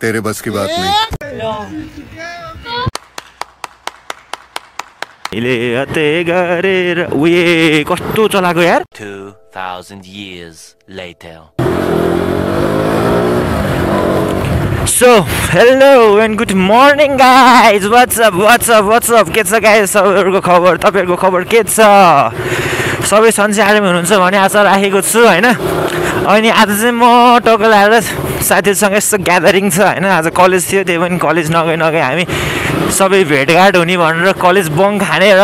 तेरे बस की बात नहीं। उये कस्तो चलाको यार 2000 years later. So, hello and good morning guys. What's up? के छ guys? सबैहरुको खबर, तपाईहरुको खबर के छ? सबै सन्चै आरामै हुनुहुन्छ भन्ने आशा राखेको छु हैन। अनि आज चाहिँ म टक्क लाएर साथीहरुसँग यस्तो ग्यादरिङ छ हैन। आज कलेज थियो, त्यही पनि कलेज नगए हामी सबै भेटघाट हुने भनेर कलेज बङ्क खाने र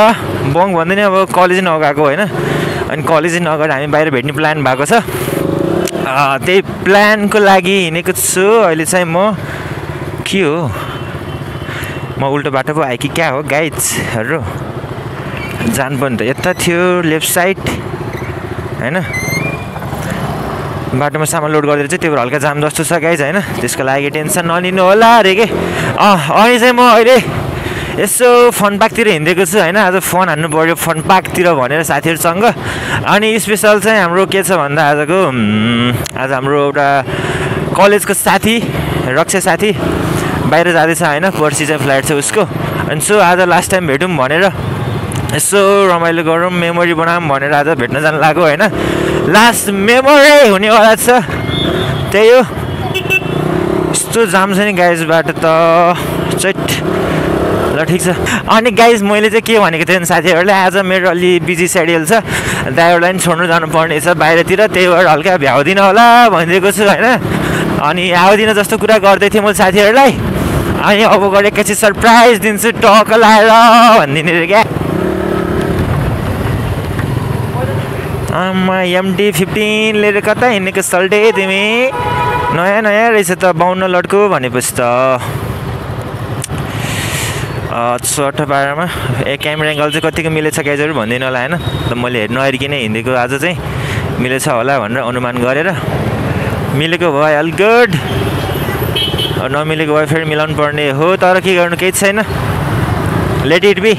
बङ्क भन्दै नि अब कलेज नगएको हैन। अनि कलेज नगएर हामी बाहिर भेट्ने प्लान भएको छ। त्यही प्लानको लागि हिँडेको छु। अहिले चाहिँ म के हो, म उल्टो बाटो पो आएँ कि क्या हो गाइजहरू? जान पनि त यता थियो लेफ्ट साइड हैन। बाटोमा सामान लोड गरेर चाहिँ त्यो हल्का जाम जस्तो छ गाइज हैन। त्यसको लागि टेन्सन नलिनु होला अरे के। अनि चाहिँ म अहिले यसो फन पार्कतिर हिँडेको छु हैन। आज फोन हान्नु पर्यो फन पार्कतिर भनेर साथीहरुसँग। अनि स्पेशल चाहिँ हाम्रो के छ भन्दा आज हाम्रो एउटा कलेजको साथी रक्षा साथी बाहिर जाँदैछ हैन। पर्सि चाहिँ फ्लाइट छ उसको। अनि सो आज लास्ट टाइम भेटौँ भनेर यसो रमाइलो गरौँ मेमोरी बनाऊँ भनेर आज भेट्न जान लाग्यो हैन। लास्ट मेमोरी हुनेवाला छ त्यही हो। यस्तो जाम छ नि गाइज बाटो त चैट। ल ठिक छ। अनि गाइज मैले चाहिँ के भनेको थिएँ साथीहरूलाई, आज मेरो अलि बिजी सेड्युल छ, ड्राइभरलाई पनि छोड्नु जानुपर्ने छ बाहिरतिर, त्यही भएर हल्का भ्याउदिनँ होला भनिदिएको छु हैन। अनि आउँदिनँ जस्तो कुरा गर्दै थिएँ मैले साथीहरूलाई। अनि अब गएर एकैछिन सरप्राइज दिन्छु टक्क लाएर भनिदिने रे क्या। MD-15 लिएर कता हिँडेको सल्टे तिमी? नयाँ रहेछ त 52 लटको भनेपछि त। 18-12मा क्यामेरा एङ्गल चाहिँ कतिको मिलेछ गाइजहरू भन्दिनँ होला हैन। त मैले हेर्नु नहेरिकन हिँडेको आज चाहिँ मिलेछ होला भनेर अनुमान गरेर मिलेको भयो अल गुड। नमिलेको भए फेरि मिलाउनु पर्ने हो, तर के गर्नु केही छैन, लेट इट बी।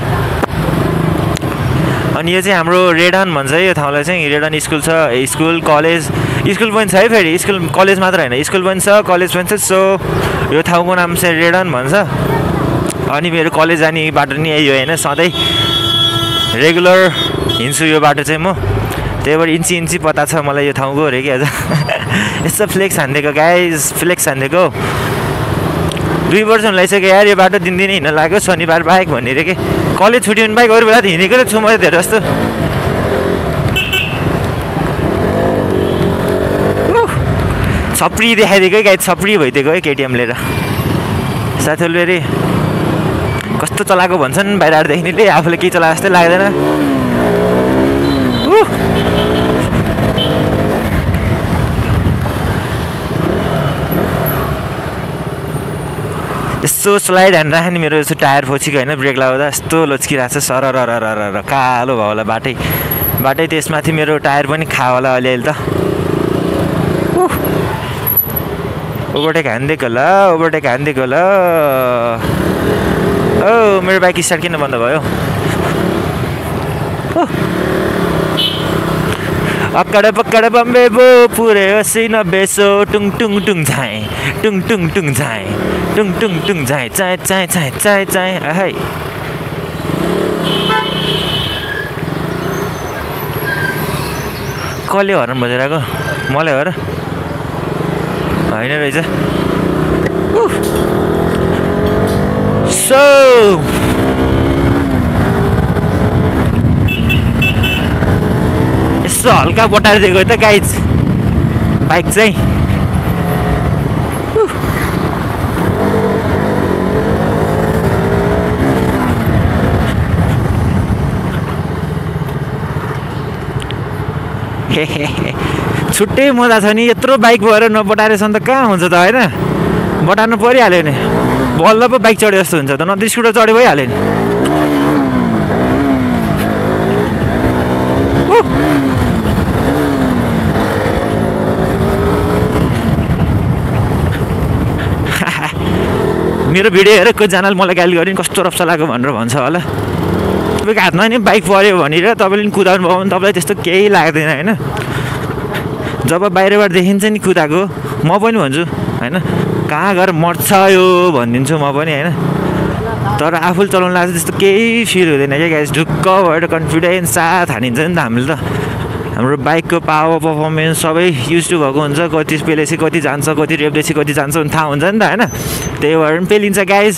अनि यो चाहिँ हाम्रो रेडन भन्छ है यो ठाउँलाई चाहिँ। रेडन स्कुल छ, स्कुल कलेज, स्कुल पनि छ है, फेरि स्कुल कलेज मात्र होइन स्कुल पनि छ कलेज पनि छ। सो यो ठाउँको नाम चाहिँ रेडन भन्छ। अनि मेरो कलेज जाने बाटो नि यही हो होइन, सधैँ रेगुलर हिँड्छु यो बाटो चाहिँ म। त्यही भएर इन्ची पता छ मलाई यो ठाउँको अरे कि आज। यस्तो फ्लेक्स हानिदिएको गाइज, फ्लेक्स हानिदिएको। 2 वर्ष लागिसक्यो यार यो बाटो दिनदिनै हिँड्न लाग्यो शनिबार बाहेक भन्ने रे के। कलेज छुट्टी हुने बाहेक अरू बेला त हिँडेको त छु म धेरै जस्तो। छप्री देखाइदिएको है गाइज, छप्री भइदिएको है केटिएम लिएर। साथीहरूले अरे कस्तो चलाएको भन्छन् बाहिर देख्नेले, आफूले केही चलाएको जस्तै लाग्दैन। यस्तो स्लाइड हान्न राख्ने मेरो यस्तो टायर फोचीको होइन, ब्रेक लगाउँदा यस्तो लोच्किरहेको छ सरर कालो भयो होला बाटै त्यसमाथि मेरो टायर पनि खायो होला अलिअलि त। ओभरटेक हानिदिएको ल। ओ मेरो बाइक स्टार्ट किन बन्द भयो? पक्कड बम्बे बो पुरे 80-90 सो टुङ झाइ टुङ झाइ चाय है। कसले हर्न बजाइरहेको? मलाई हो र? होइन रहेछ। सो यसो हल्का बटाएर दिएको त गाइज बाइक चाहिँ। छुट्टै मजा छ नि, यत्रो बाइक भएर नबटाएरसम्म त कहाँ हुन्छ त होइन। बटार्नु परिहाल्यो नि, बल्ल पो बाइक चढ्यो जस्तो हुन्छ त, नत्र स्कुटर चढ्यो भइहाल्यो नि। मेरो भिडियो हेरेर कोहीजनाले मलाई गाली गरिन् कस्तो रफ चलाएको भनेर भन्छ होला। तपाईँको हातमा नि बाइक पऱ्यो भनेर तपाईँले नि कुदाउनु भयो भने तपाईँलाई त्यस्तो केही लाग्दैन होइन। जब बाहिरबाट देखिन्छ नि कुदाएको म पनि भन्छु होइन कहाँ गएर मर्छ यो भनिदिन्छु म पनि होइन। तर आफूले चलाउनु लाग्छ त्यस्तो केही फिल हुँदैन क्या गाइस। ढुक्क भएर कन्फिडेन्स साथ हानिन्छ नि त हामीले त। हाम्रो बाइकको पावर पर्फर्मेन्स सबै युज टु भएको हुन्छ। कति पेलेपछि कति जान्छ कति रेप्दैछ कति जान्छ भने थाहा हुन्छ नि त होइन। त्यही भएर पनि पेलिन्छ गाइस।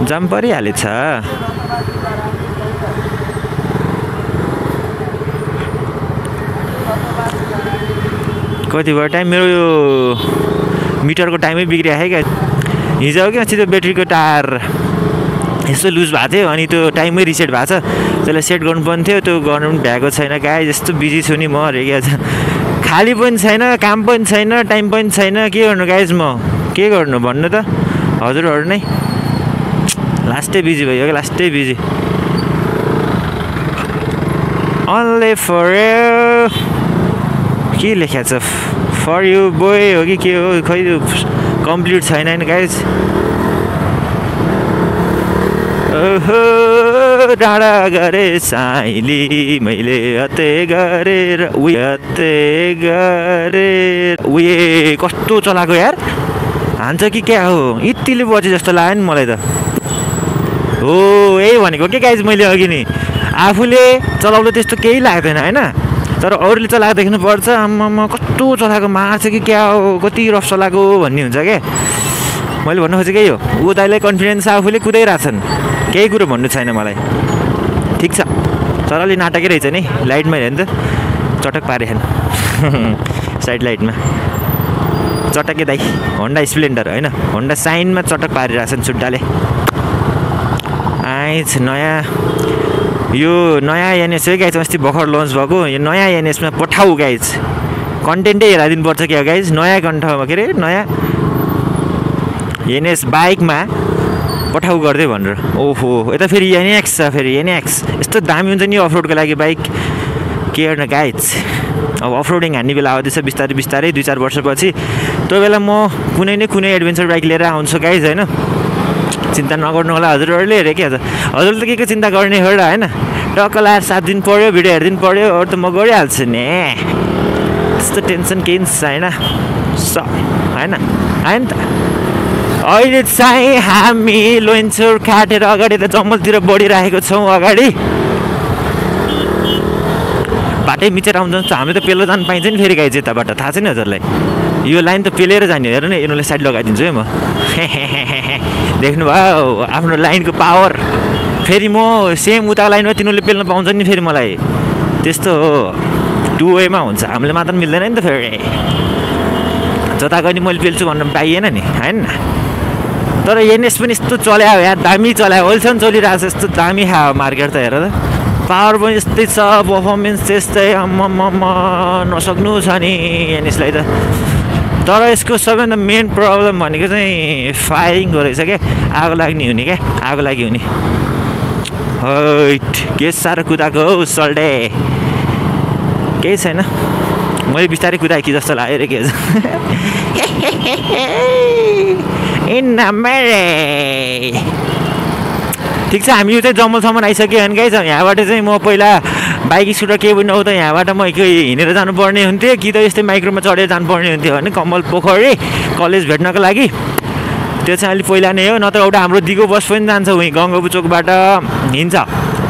जाम परिहालेछ। कति भयो टाइम मेरो यो मिटरको टाइमै बिग्रियो है क्या। हिजो हो कि अस्ति त्यो ब्याट्रीको टायर यसो लुज भएको थियो अनि त्यो टाइमै रिसेट भएको छ। त्यसलाई सेट गर्नुपर्ने थियो त्यो गर्नु पनि भ्याएको छैन गाइस। यस्तो बिजी छु नि म अरे क्या। खाली पनि छैन काम पनि छैन टाइम पनि छैन के गर्नु गाइस। म के गर्नु भन्नु त हजुरहरू नै। लास्टै बिजी भयो क्या लास्टै बिजी। ओन्ली फर यु के लेखेको छ फर यु बोय हो कि के हो खै कम्प्लिट छैन होइन गाइस। ओहो डाँडा गरे साइली मैले हते गरेर हते गरेर कस्तो चलाएको यार। हान्छ कि क्या हो यतिले बजे जस्तो लाग्यो नि मलाई त। हो यही भनेको के गाइस मैले अघि नि आफूले चलाउँदा त्यस्तो केही लाग्दैन होइन। तर अरूले चलाएको देख्नुपर्छ आम्मामा कस्तो चलाएको मार्छ कि क्या हो कति रफ चलाएको भन्ने हुन्छ क्या। मैले भन्नु खोजेको यही हो। ऊ दाइलाई कन्फिडेन्स आफूले कुदाइरहेछन् केही कुरो भन्नु छैन मलाई। ठिक छ चराले नाटकै रहेछ नि लाइटमा हेर्यो नि त चटक पारेछन् साइड लाइटमा चटके दाइ। होन्डा स्प्लेन्डर होइन होन्डा साइनमा चटक पारिरहेछन् सुड्डाले। आइज नयाँ यो नयाँ एनएस है गाइज। अस्ति भर्खर लन्च भएको यो नयाँ एनएसमा पठाऊ गाइज। कन्टेन्टै हेराइदिनु पर्छ क्या गाइज। नयाँ कन्टमा के अरे नयाँ एनएस बाइकमा पठाऊ गर्दै भनेर। ओहो यता फेरि एनएक्स छ फेरि एनएक्स यस्तो दामी हुन्छ नि अफरोडको लागि बाइक के गर्न गाइज। अब अफरोडिङ हान्ने बेला आउँदैछ बिस्तारै बिस्तारै 2-4 वर्षपछि। त्यो बेला म कुनै न कुनै एडभेन्चर बाइक लिएर आउँछु गाइज होइन। चिन्ता नगर्नु होला हजुरहरूले हेरे क्या हजुरले त के चिन्ता गर्ने हो र होइन। टक्क लाएर 7 दिन पऱ्यो भिडियो हेरिदिनु पऱ्यो अरू त म गरिहाल्छु नि। त्यस्तो टेन्सन केही छैन होइन होइन त। अहिले चाहिँ हामी लोइन्चोर काटेर अगाडि त जङ्गलतिर बढिरहेको छौँ। अगाडि बाटै मिचेर आउँछ हामीले त पेलो जानु पाइन्छ नि फेरि गाइज यताबाट थाहा छैन हजुरलाई। यो लाइन त पेलेर जाने हेर न यिनीहरूले साइड लगाइदिन्छु है म। देख्नुभयो आफ्नो लाइनको पावर। फेरि म सेम उता लाइनमा तिनीहरूले पेल्न पाउँछ नि फेरि मलाई त्यस्तो हो। 2 वेमा हुन्छ हामीले मात्र मिल्दैन नि त फेरि। जता गए नि मैले पेल्छु भन्न पाइएन नि होइन। तर एनएस पनि यस्तो चल्यायो यार दामी चलायो अहिलेसम्म चलिरहेको छ। यस्तो दामी खायो मार्केट त हेर त। पावर पनि यस्तै छ पर्फर्मेन्स त्यस्तै आम्मामा नसक्नु छ नि एनएसलाई त। तर यसको सबैभन्दा मेन प्रब्लम भनेको चाहिँ फायरिङको रहेछ क्या। आगो लाग्ने हुने क्या आगो लागि हुने। हैट के साह्रो कुदाएको हौ सल्डे। केही छैन मैले बिस्तारै कुदाएँ कि जस्तो लाग्यो रे के ठिक छ। हामी यो चाहिँ जङ्गलसम्म आइसक्यो होइन गाइस। यहाँबाट चाहिँ म पहिला बाइक स्कुटर केही पनि नहुँदा यहाँबाट म हिँडेर जानुपर्ने हुन्थ्यो कि त यस्तै माइक्रोमा चढेर जानुपर्ने हुन्थ्यो होइन कमल पोखरी कलेज भेट्नको लागि। त्यो चाहिँ अलिक पहिला नै हो। नत्र एउटा हाम्रो दिगो बस पनि जान्छ उहीँ गङ्गाबु चोकबाट हिँड्छ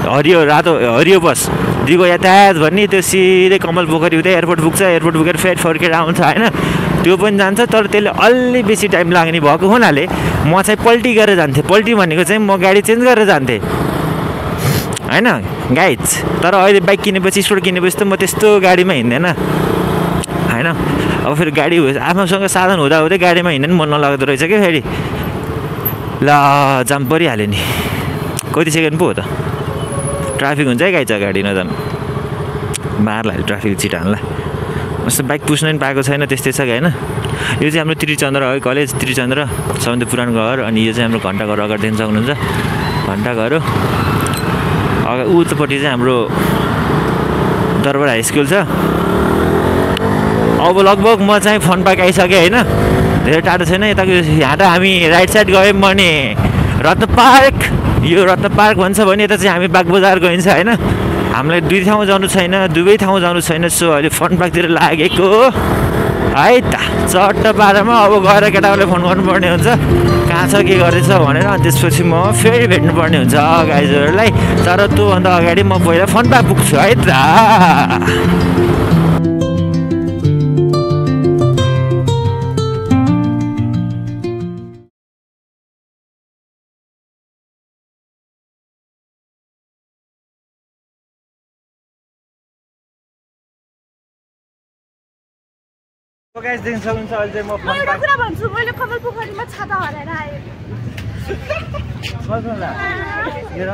हरियो रातो हरियो बस दिगो यातायात भन्ने त्यो सिधै कमल पोखरी उतै एयरपोर्ट पुग्छ। एयरपोर्ट पुगेर फेरि फर्केर आउँछ होइन त्यो पनि जान्छ। तर त्यसले अलि बेसी टाइम लाग्ने भएको हुनाले म चाहिँ पल्टी गरेर जान्थेँ। पल्टी भनेको चाहिँ म गाडी चेन्ज गरेर जान्थेँ होइन गाइज। तर अहिले बाइक किनेपछि स्कुटर किनेपछि त म त्यस्तो गाडीमा हिँड्दैन होइन। अब फेरि गाडी आफ्नोसँग साधन हुँदा हुँदै गाडीमा हिँड्नु मन नलाग्दो रहेछ क्या फेरि। ल जाम परिहाल्यो नि कति सेकेन्ड पो हो त। ट्राफिक हुन्छ है गाइज अगाडि नजानु मार्ला ट्राफिक छिटानला। जस्तो बाइक पुस्नु पनि पाएको छैन त्यस्तै छ क्या होइन। यो चाहिँ हाम्रो त्रिचन्द्र है कलेज त्रिचन्द्र सबभन्दा पुरानो घर। अनि यो चाहिँ हाम्रो घन्टाघर अगाडि देख्न सक्नुहुन्छ घन्टाघर हो। उतापट्टि चाहिँ हाम्रो दरबार हाई स्कुल छ। अब लगभग म चाहिँ फन पार्क आइसकेँ होइन। धेरै टाढो छैन यताको। यहाँ त हामी राइट साइड गयौँ भने रत्न पार्क यो रत्न पार्क भन्छ भने यता चाहिँ हामी बागबजार गइन्छ होइन हामीलाई दुई ठाउँ जानु छैन दुवै ठाउँ जानु छैन सो अहिले फन पार्कतिर लागेको है त चट्ट बाह्रमा अब गएर केटाहरूले फोन गर्नुपर्ने हुन्छ कहाँ छ के गर्दैछ भनेर अनि त्यसपछि म फेरि भेट्नुपर्ने हुन्छ गाइजहरूलाई तर त्योभन्दा अगाडि म पहिला फन पार्क पुग्छु है त गाइस देख्न सक्नुहुन्छ अहिले चाहिँ म फन पार्क कुरा भन्छु मैले कमल पोखरीमा छाता हराएर आए बस्नुला हेर न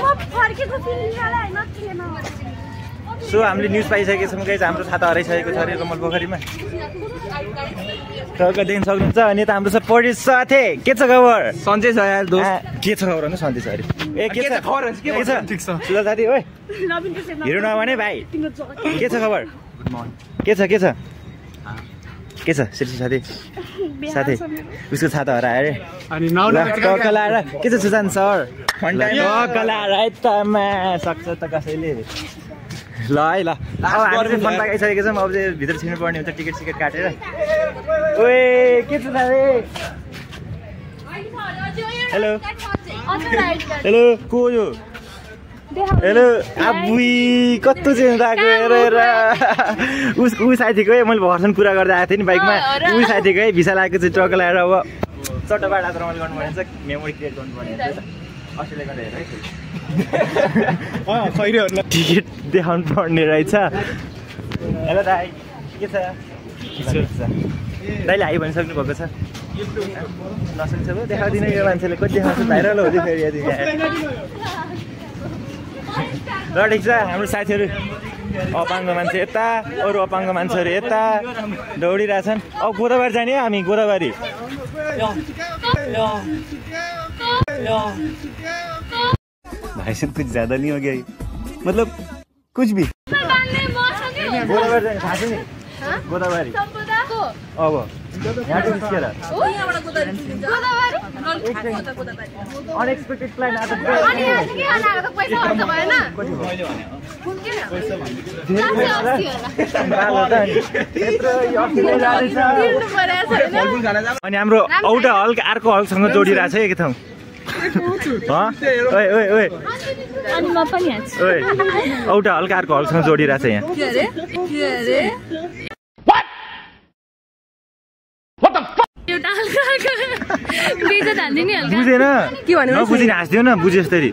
म फर्केको फिल्मलाई हैन ट्रेनमा सो हामीले न्युज पाइसकेका छौँ गाइस हाम्रो छाता हराइसकेको छ अरे कमल पोखरीमा तपाईँ देख्न सक्नुहुन्छ अनि त हाम्रो छ पढी साथै के छ खबर सन्चै छ यार दोस्त के छ खबर भन्नु सन्चै छ अरे ए के छ खबर के छ ठीक छ सुला साथी ओए नवीनको सेना हेर्नु नभने भाइ के छ खबर गुड मर्निङ के छ सिर्सी साथी साथी उसको छाता हरायो अरे अनि लाएर के छ सुशान्त सर लाएर है त सक्छ त कसैले ल है ल अब हामी फन पार्क आइसकेको छौँ अब चाहिँ भित्र छिर्नु पर्ने हुन्छ टिकट सिकेट काटेर ओए के छ दादा हेलो हेलो को यो हेलो आबुई कस्तो चाहिँ गएको हेरेर ऊ साथीको है मैले भर्सन कुरा गर्दै आएको थिएँ नि बाइकमा ऊ साथीको है भिसा लागेको चाहिँ ट्रक लगाएर अब चट्टबाट रमाइलो गर्नुपर्ने हुन्छ मेमोरी क्रिएट गर्नुपर्ने हुन्छ अस्ट्रेलिया गर्दा हेर है टिकट देखाउनु पर्ने रहेछ हेलो दाइ के छ दाइले हाई भनिसक्नु भएको छ नसक्छ भयो देखाउँदिनँ यो मान्छेले कति देखाउँछ भाइरल हो त्यो फेरि यदि ल ठिक छ हाम्रो साथीहरू अपाङ्ग मान्छे यता अरू अपाङ्ग मान्छेहरू यता दौडिरहेछन् अब गोदावरी जाने हामी गोदावरी भाई साहब कुछ ज्यादा नहीं हो गया मतलब कुछ भी गोदावरी जाने थाहा छ नि गोदावरी अब यहाँ निस्केर अनएक्सपेक्टेड प्लान आएको अनि हाम्रो औटा हल अर्को हलसँग जोडिरहेको छ एक ठाउँ औटा हल्का अर्को हलसँग जोडिरहेको छ यहाँ बुझेन नबुझिन हाँस्दियो न बुझे जस्तरी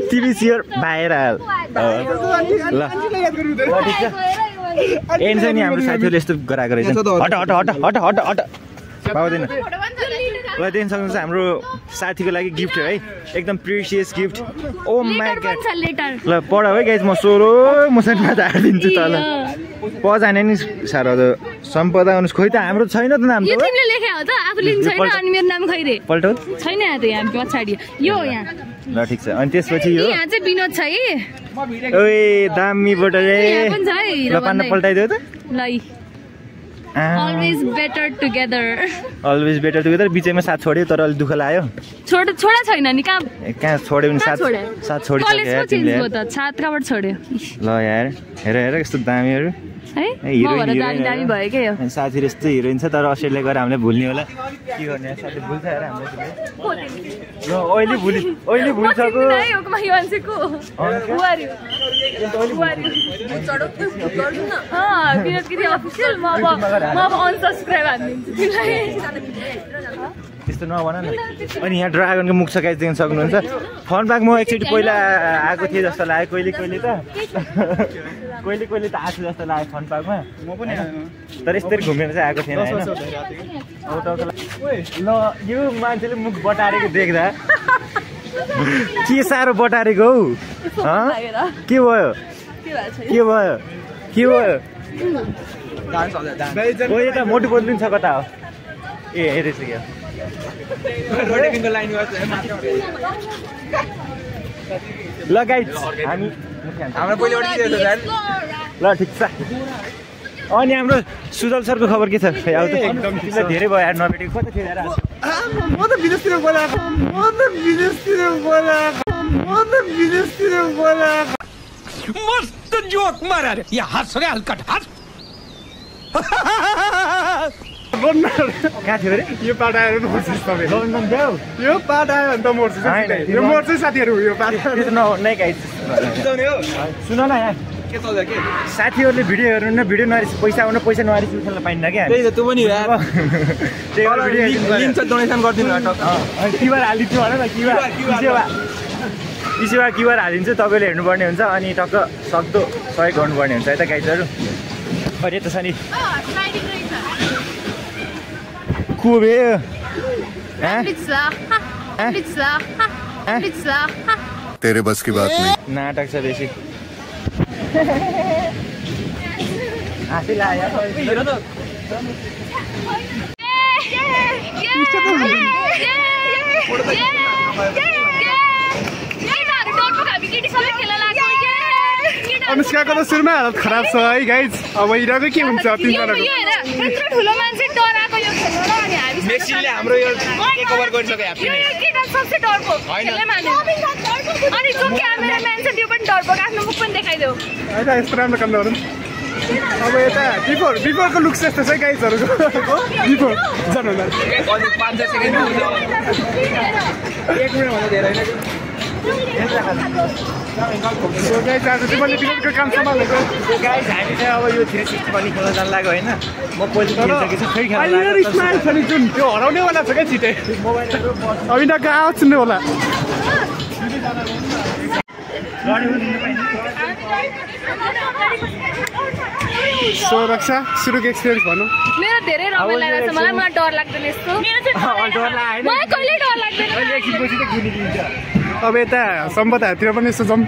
टिभी सियर भाइरल ल एन्छ नि हाम्रो साथीहरूले यस्तो गराएको रहेछ हट हट हट हट हट हट पाउँदैन ल देख्न सक्नुहुन्छ हाम्रो साथीको लागि गिफ्ट है एकदम precious gift oh my god ल पढ है गाइस म सोरो मोसनमा झारिदिन्छु तल पजाने नि साह्रो सम्पदा अनुस खोइ त हाम्रो छैन त नाम त तिमीले लेखे हो त आफूले छैन अनि मेरो नाम खै रे पल्टो छैन यहाँ त यहाँ पछाडी यो यहाँ ल ठिक छ अनि त्यसपछि यो यहाँ चाहिँ विनोद छ है ओए दामी बट रे ल पान्न पल्टाइदेऊ त ल Always better together. Always better together. बिचैमा साथ छोड्यो तर अलि दुःख लाग्यो छोडा छैन नि कहाँ छोड्यो नि साथ छोडिसक्यो यार तिमीले साथ कहाँबाट छोड्यो ल यार हेर यस्तो दामीहरू है दामी भयो के यो साथीहरु यस्तो हिरोइन छ तर अस्ट्रेलिया गएर हामीले भुल्ने होला के गर्ने यार साथी भुल्छ यार हामीले यो अहिले भुलिसक्यो मान्छेको अनसब्सक्राइब हानिदिन्छु त्यस्तो नभन न अनि यहाँ ड्रागनको मुख सकाइ देख्न सक्नुहुन्छ फन पार्क म एकचोटि पहिला आएको थिएँ जस्तो लाग्यो कहिले कहिले त आएको जस्तो लाग्यो फन पार्कमा म पनि तर यस्तरी घुमेर चाहिँ आएको थिएन हैन ल यो मान्छेले मुख बटारेको देख्दा के साह्रो बटारेको हौ के भयो ओए त मोटु बदलिन्छ कता हो ए हेरेछ क्या ल गाइज हामी हाम्रो पहिलेबाट के छ यार ल ठिक छ अनि हाम्रो सुजल सरको खबर के छ अब त एकदम धेरै भयो यार नभेटेको कता थियो यार म त विदेशतिर बोलाएको मस्त जोक मारा रे या हँस रे हल्का हँस कहाँ थियो रे यो पाट आएर मोर्छु तपाईँ लन्डन जाऊ यो पाट आयो भने त मोर्छु यो मोर्छु साथीहरू यो पाट त्यो त नै गाइस सुन न यहाँ के चल्छ के साथीहरूले भिडियो हेर्नु न भिडियो नहेरेपछि पैसा आउनु पैसा नहेरेपछि उठाउन पाइन्न क्या त्यही त त्यो पनि यार लिन्छ डोनेसन गरिदिनु क्युआर हालिदिन्छु भन न क्युआर क्युआर हालिदिन्छु तपाईँले हेर्नुपर्ने हुन्छ अनि टक्क सक्दो सहयोग गर्नुपर्ने हुन्छ है त गाइजहरू अनि यता छ नि को बे तेरे बस की बात नहीं नाटक छ बेसी आफै लाग्यो अनुष्काको त सुरुमा हालत खराब छ है गाइज अब यिनीहरूको के हुन्छ ठुलो मान्छे डराएको यो खेल्नु अनि हामी मेसीले हाम्रो यो के कभर गरिसक्यो केटा सबसे डरपोक खेल्नै मान्दैन अनि जो क्यामेराम्यान छ त्यो पनि डरपोक आफ्नो मुख पनि देखाइदेऊ होइन यस्तो राम्रो काम नगरौँ अब यता बिफोरको लुक्स यस्तो छ गाइजहरूको बिफोर जानु 5 सेकेन्ड एक मिनटभन्दा धेरै होइन गाइज आज चाहिँ मैले बिफोरको काम सम्हालेको गाइज हामी चाहिँ अब यो 360 पनि खेल्न जान लाग्यो होइन म पहिले खेलिसकेछु फेरि खेल्न स्माइल छ नि जुन त्यो हराउनेवाला छ क्या छिटै अब यिनीहरूको आवाज सुन्नु होला सो रक्षा सुरुको एक्सपिरियन्स भनौँ मेरो धेरै रमाइलो लागेको छ मलाई डर लाग्दैन यस्तो मलाई कहिले डर लाग्दैन अब यता सम्पदाहरूतिर पनि यसो जाउँ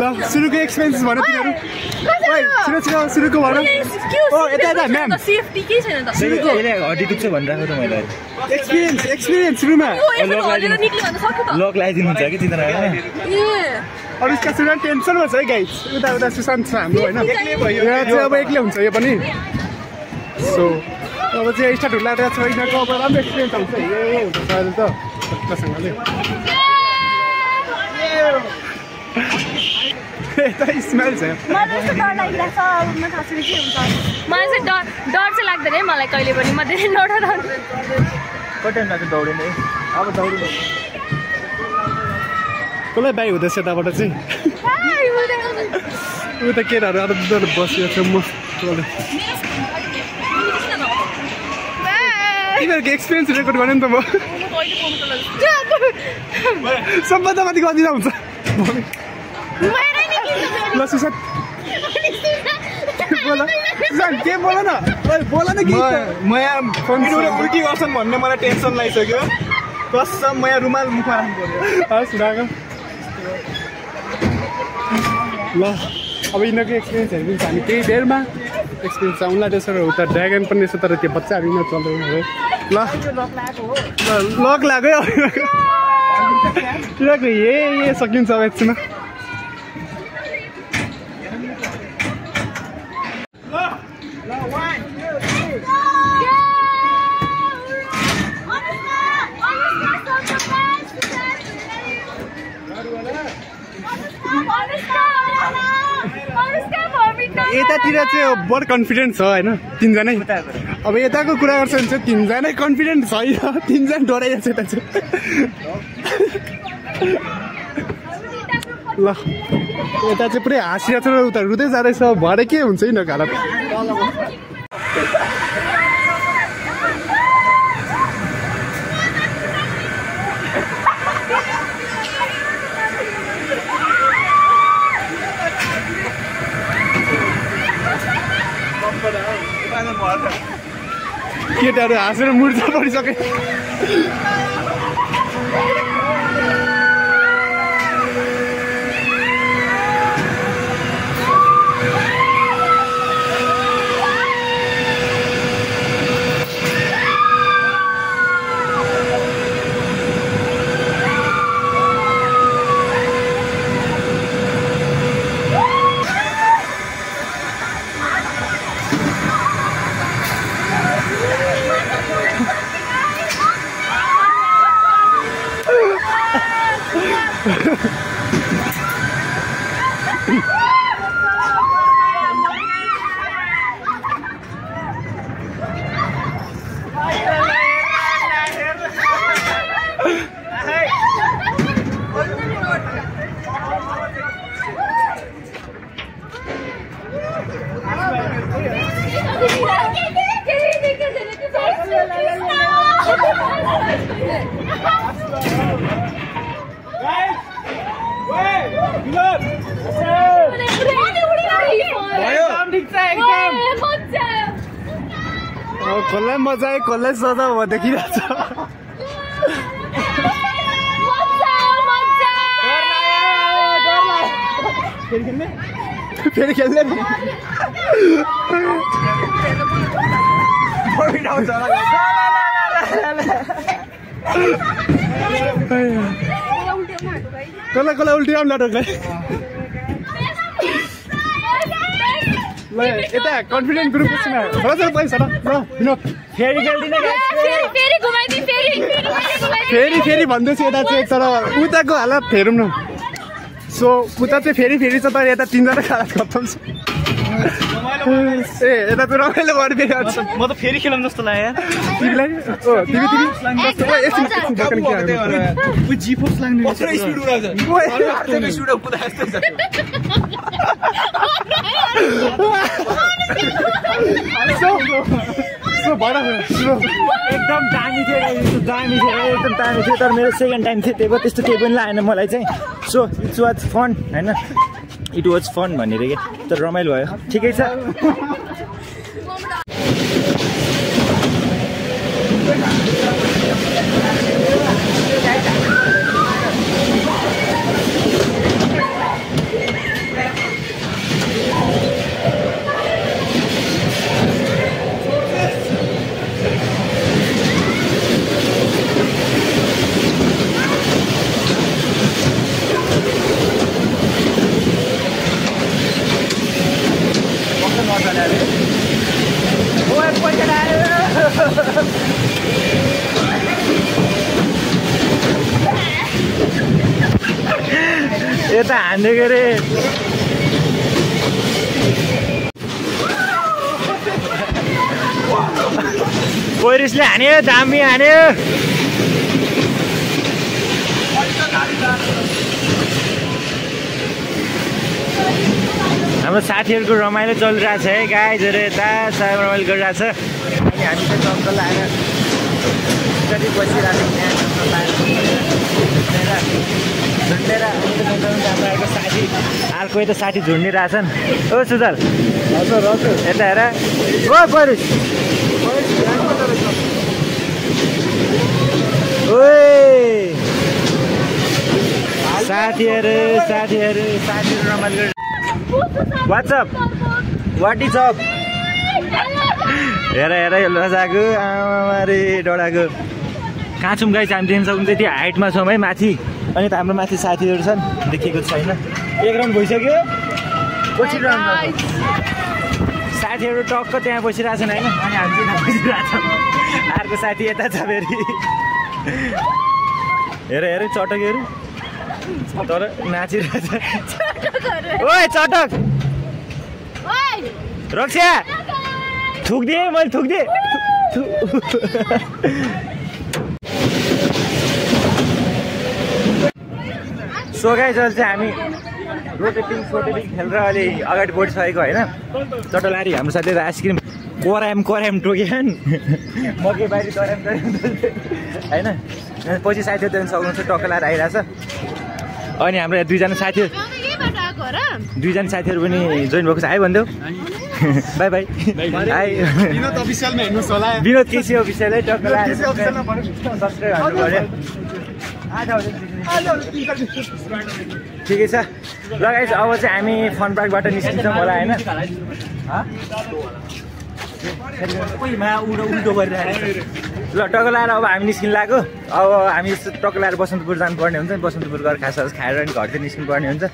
ल सुरुको एक्सपिरियन्स भन तिनीहरू सुरुको भन यता म्याम सेफ्टी के छैन त हड्डी दुख्छ भनिरहेको त मैले एक्सपिरियन्स सुरुमा लक लगाइदिनुहुन्छ कि चिन्ता होइन अरू यसका सुरुमा टेन्सनमा छ है गाइज उता सुशान्त छ हाम्रो होइन यहाँ चाहिँ अब एक्लै हुन्छ यो पनि सो अब चाहिँ स्टार्ट हुँदा छ यिनीहरूको अब राम्रो एक्सपिरियन्स हुन्छ ए हुन्छ अहिले त सँगले यता स्माइल छ मलाई चाहिँ डर चाहिँ लाग्दैन है मलाई कहिले पनि म धेरै डराउँछु कति टाइम लाग्छ दौडिने अब दौडिनु कसलाई बाई हुँदैछ यताबाट चाहिँ उता केटाहरू अब बसिएको छ मस्तले तिनीहरूको एक्सपिरियन्स रेकर्ड गरेँ नि त म सम्बन्धमाथि गरिदिँदा हुन्छ ल सुशान्त बोल सुशान्त के बोल न कि म यहाँ उल्टी गर्छन् भन्ने मलाई टेन्सन लागिसक्यो कसम म यहाँ रुमाल मुखमा राख्नु पर्यो हस् राख ल अब यिनीहरूको एक्सपिरियन्स हेरिदिन्छ हामी त्यही बेरमा एक्सपिरियन्स उनलाई त्यसो उता ड्रागन पनि यसो तर त्यो बच्चाहरू यिनीहरू चल्दैन है ल लक लाग्यो तिनीहरूको ए सकिन्छ अब एकछिन यतातिर चाहिँ बड कन्फिडेन्ट छ होइन तिनजनै अब यताको कुरा गर्छ भने चाहिँ तिनजनै कन्फिडेन्ट छैन तिनजना डराइरहेको छ यता चाहिँ ल यता चाहिँ पुरै हाँसिरहेको छ र उता रुँदै जाँदैछ भरे के हुन्छ यिनीहरूको हालत केटाहरू हाँसेर मुर्छा परिसके कसलाई मजा आयो कसलाई सजा भयो देखिरहेछ फेरि खेल्ने कसलाई उल्टी आउनु नाटकलाई ल यता कन्फिडेन्ट ग्रुप पैसा ल विनोद फेरि खेल्दिनँ फेरि भन्दैछु यता चाहिँ तर उताको हालत हेरौँ न सो उता चाहिँ फेरि छ तर यता 3 जना हालत खत्तम छ ए यता त रमाइलो गर्नु फेरि म त फेरि खेलौँ जस्तो लाग्यो तिमीलाई एकदम दामी थियो एकदम दामी थियो तर मेरो सेकेन्ड टाइम थियो त्यही भएर त्यस्तो केही पनि लागेन मलाई चाहिँ सो इट्स वाज फन होइन इट वाज फन भनेर के तर रमाइलो भयो ठिकै छ यता हान्दै गयो रे पोरिसले हान्यो दामी हान्यो हाम्रो साथीहरूको रमाइलो चलिरहेछ है गाइजहरू यता साह्रै रमाइलो गरिरहेछ अनि हामी चाहिँ जङ्गल आएर जति बसिरहेको झुन्डेर हाम्रो आएको साथी अर्को यता साथी झुन्डिरहेछन् ओ सुजल हजुर हजुर यता हेर ओ परुष साथीहरू रमाइलो वाट्सअप वाट इज अप हेर लजाको आमारे डडाको कहाँ छौँ गाइस हामी देख्न सक्छौँ त्यति हाइटमा छौँ है माथि अनि त हाम्रो माथि साथीहरू छन् देखेको छैन 1 राउन्ड भइसक्यो पछि राउन्ड साथीहरू टक्क त्यहाँ बसिरहेछन् होइन अनि हामी चाहिँ बसिरहेछौँ अर्को साथी यता छ फेरि हेर चटकहरू तर नाचिरहेछ ओए चटक रक्षा थुक्दिएँ मैले थुक्दिएँ सो गाइस अहिले चाहिँ हामी रोटेटिङ खेलेर अहिले अगाडि बढिसकेको होइन चटलारी हाम्रो साथीहरू आइसक्रिम कराम टोक्यो मकै बारी कराम होइन पछि साथीहरू देख्न सक्नुहुन्छ टक्क लाएर आइरहेछ अनि हाम्रो यहाँ 2 जना साथीहरू पनि जोइन भएको छ आयो भनिदेऊ bye bye hi Vinod KC official है टक्क लाएर सब्सक्राइब हाल्नु पऱ्यो ठिकै छ ल गाइस अब चाहिँ हामी फन पार्कबाट निस्किन्छौँ होला होइन उल्टो गरिरहेको ल टक्क लाएर अब हामी निस्किनु लाग्यो अब हामी टक्क लाएर बसन्तपुर जानुपर्ने हुन्छ बसन्तपुर गएर खासहरू खाएर अनि घरतिर निस्किनु पर्ने हुन्छ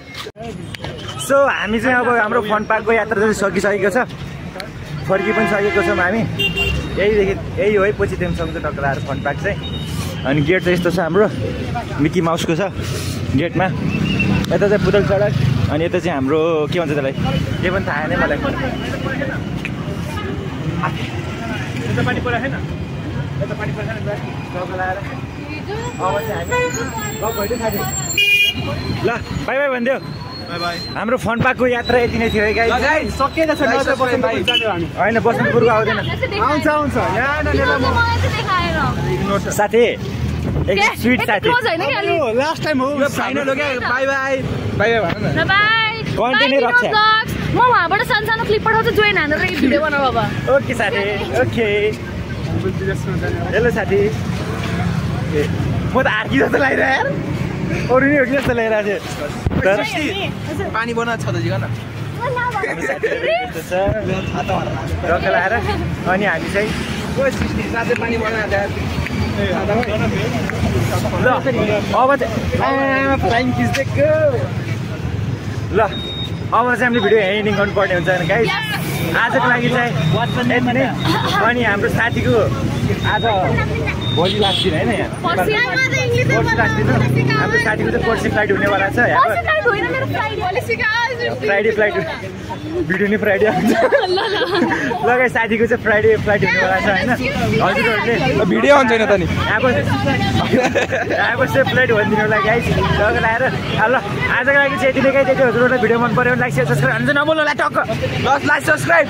सो हामी चाहिँ अब हाम्रो फन पार्कको यात्रा चाहिँ सकिसकेको छ फर्की पनि सकेको छौँ हामी यही हो है पछि देख्न सक्छ टक्क लाएर फन पार्क चाहिँ अनि गेट चाहिँ यस्तो छ हाम्रो मिकी माउसको छ गेटमा यता चाहिँ पुतल सडक अनि यता चाहिँ हाम्रो के भन्छ त्यसलाई के पनि थाहा नै मलाई यतापट्टि परेको छैन यतापट्टि परेको छैन टक्क लाएर अब चाहिँ हामी साथी ल बाई बाई भनिदेऊ हाम्रो फन पार्कको यात्रा यति नै थियो है गाइस सकिएन छ होइन बसन्तपुरको आउँदैन आउँछ साथी एकदम स्विट साथी क्लोज होइन कि अलि लास्ट टाइम हो फाइनल हो क्या बाई बाई बाई बाई भन न बाई Continue रक्षा। म उहाँबाट सानो क्लिप पठाउँछु जोइन हानेर एक भिडियो बनाऊ अब ओके साथी ओके हेलो साथी म त आर्की जस्तो लागिरहेको यार अरू नै हो कि जस्तो लागिरहेको थियो तर पानी बनाएको छ त जिगा न रक लाएर अनि हामी चाहिँ साथै पानी बनाएको ल अब चाहिँ फ्लाइङ खिच्दैको ल अब चाहिँ हामीले भिडियो यहीँ एन्डिङ गर्नुपर्ने हुन्छ गाइस आजको लागि चाहिँ यति नै अनि हाम्रो साथीको आज भोलि लास्ट दिन होइन यहाँ पर्सि लास्ट दिन हाम्रो साथीको चाहिँ पर्सि फ्लाइट हुनेवाला छ फ्राइडे फ्लाइट भिडियो नि फ्राइडे आउँछ ल गाइस साथीको चाहिँ फ्राइडे फ्लाइट हुनेवाला छ होइन हजुरहरूले भिडियो आउँछ नि त नि यहाँको सेफ फ्लाइट भनिदिनु होला गाइस लगेर आएर ल आजको लागि चाहिँ यति नै गाइस हजुरहरूलाई भिडियो मन पऱ्यो भने लाइक सेयर सब्सक्राइब हुन्छ नबोल्नु होला टक्क लाइक सब्सक्राइब